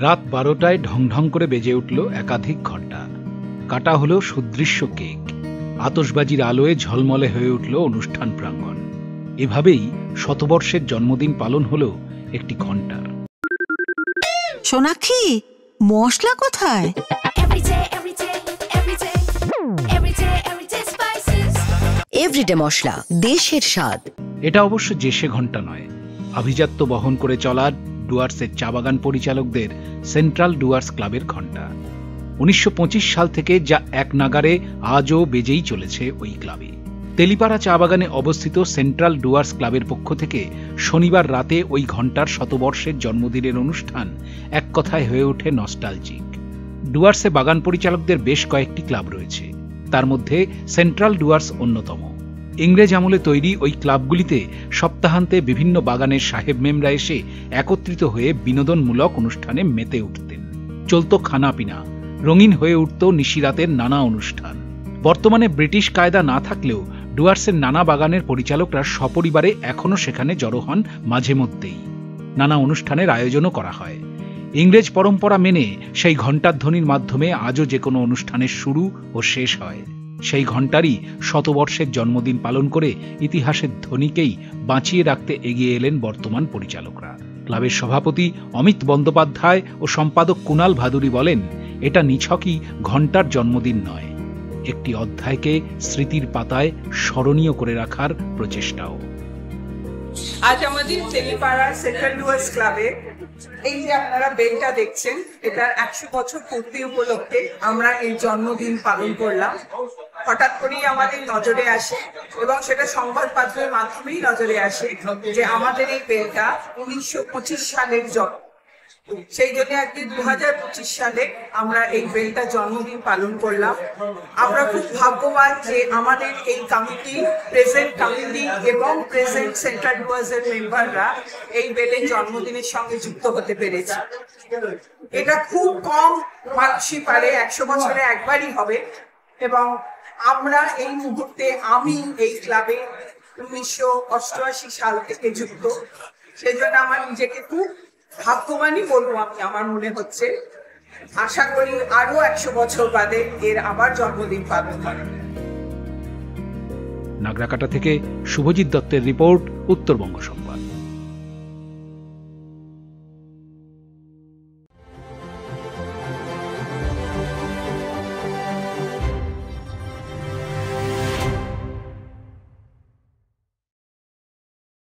রাত 12টায় ঢং ঢং করে বেজে উঠল একাধিক ঘণ্টা। কাটা হলো সুদৃশ্য কেক, আতশবাজির আলোয় ঝলমলে হয়ে উঠল অনুষ্ঠান প্রাঙ্গণ। এভাবেই শতবর্ষের জন্মদিন পালন হলো একটি ঘণ্টার। সোনাক্ষী, মশলা কোথায়? এভরিডে মশলা, দেশের স্বাদ। এটা অবশ্য জেসে ঘণ্টা নয়, আভিজাত্য বহন করে চলা ডুয়ার্সের চা বাগান পরিচালকদের সেন্ট্রাল ডুয়ার্স ক্লাবের ঘণ্টা। 1925 সাল থেকে যা এক নাগারে আজও বেজেই চলেছে ওই ক্লাবে। তেলিপাড়া চা বাগানে অবস্থিত সেন্ট্রাল ডুয়ার্স ক্লাবের পক্ষ থেকে শনিবার রাতে ওই ঘণ্টার শতবর্ষের জন্মদিনের অনুষ্ঠান এক কথায় হয়ে ওঠে নস্টালজিক। ডুয়ার্সে বাগান পরিচালকদের বেশ কয়েকটি ক্লাব রয়েছে, তার মধ্যে সেন্ট্রাল ডুয়ার্স অন্যতম। ইংরেজ আমলে তৈরি ওই ক্লাবগুলিতে সপ্তাহান্তে বিভিন্ন বাগানের সাহেব মেমরা এসে একত্রিত হয়ে বিনোদনমূলক অনুষ্ঠানে মেতে উঠতেন। চলত খানাপিনা, রঙিন হয়ে উঠত নিশিরাতের নানা অনুষ্ঠান। বর্তমানে ব্রিটিশ কায়দা না থাকলেও ডুয়ার্সের নানা বাগানের পরিচালকরা সপরিবারে এখনও সেখানে জড়ো হন মাঝে মধ্যেই। নানা অনুষ্ঠানের আয়োজনও করা হয়। ইংরেজ পরম্পরা মেনে সেই ঘণ্টার ধ্বনির মাধ্যমে আজও যে কোনো অনুষ্ঠানের শুরু ও শেষ হয়। সেই ঘণ্টারই শতবর্ষের জন্মদিন পালন করে ইতিহাসের ধ্বনিকেই বাঁচিয়ে রাখতে এগিয়ে এলেন বর্তমান পরিচালকরা। ক্লাবের সভাপতি অমিত বন্দ্যোপাধ্যায় ও সম্পাদক কুণাল ভাদুরী বলেন, এটা নিছকই ঘণ্টার জন্মদিন নয়, একটি অধ্যায়কে স্মৃতির পাতায় স্মরণীয় করে রাখার প্রচেষ্টাও। আজ আমাদের তেলিপাড়া সেন্ট্রাল ডুয়ার্স ক্লাবে এই যে আপনারা বেলটা দেখছেন, এটার 100 বছর পূর্তি উপলক্ষে আমরা এই জন্মদিন পালন করলাম। হঠাৎ করেই আমাদের নজরে আসে এবং সেটা সংবাদপত্রের মাধ্যমেই নজরে আসে যে আমাদের এই বেলটা 1925 সালের জন্ম। সেই জন্য আজকে 2025 সালে আমরা এই বেলটা জন্মদিন পালন করলাম। আমরা খুব ভাগ্যবান যে আমাদের এই কমিটি, প্রেজেন্ট কমিটি এবং প্রেজেন্ট সেন্ট্রাল ডুয়ার্সের মেম্বাররা এই বেলের জন্মদিনের সঙ্গে যুক্ত হতে পেরেছে। এটা খুব কম মানুষই পারে, 100 বছরে একবারই হবে। এবং আমরা এই মুহূর্তে, আমি এই ক্লাবে 1988 সাল থেকে যুক্ত, সেই জন্য আমার নিজেকে খুব ভাগ্যবানই বলবো আমি, আমার মনে হচ্ছে। আশা করি আরো 100 বছর বাদে এর আবার জন্মদিন পালন হবে। নাগরাকাটা থেকে শুভজিৎ দত্তের রিপোর্ট, উত্তরবঙ্গ।